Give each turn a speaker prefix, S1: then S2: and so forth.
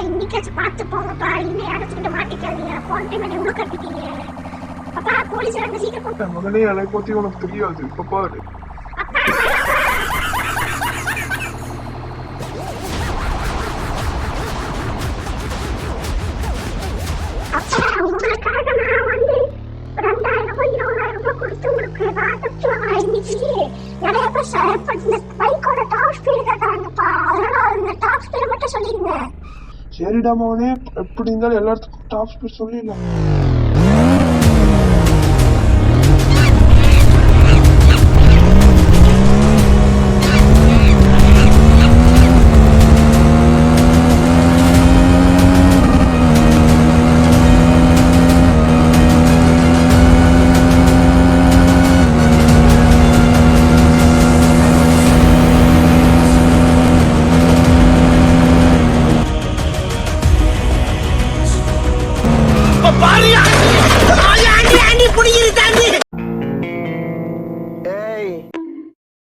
S1: இன்னைக்காச்சும் பார்த்து போங்கப்பா. இன்னும் அடைச்சிக்கிட்டு மாட்டிக்காதீங்க. போன டைம் என்ன உள்ள கட்டிட்டீங்க. அப்பா போலீஸ் வந்து சீக்கிரம்
S2: மகனே, எனக்கு பத்தி உனக்கு தெரியாது. இப்ப பாரு.
S1: உங்களுக்காக நான் வந்து 2000 20,000 கொடுத்து உங்களுக்கு இன்னைக்கு நிறைய பேர் பைக்கோட டாப் ஸ்பீடு கேட்கறாங்கப்பா. அதனால அந்த டாப் ஸ்பீடு மட்டும் சொல்லிடுங்க.
S2: சரிடா மகனே, எப்படி இருந்தாலும் எல்லாத்துக்கும் டாப் ஸ்பீட் சொல்லிடலாம்.
S3: பாரியா ஆண்டி புடிக்குது தாண்டி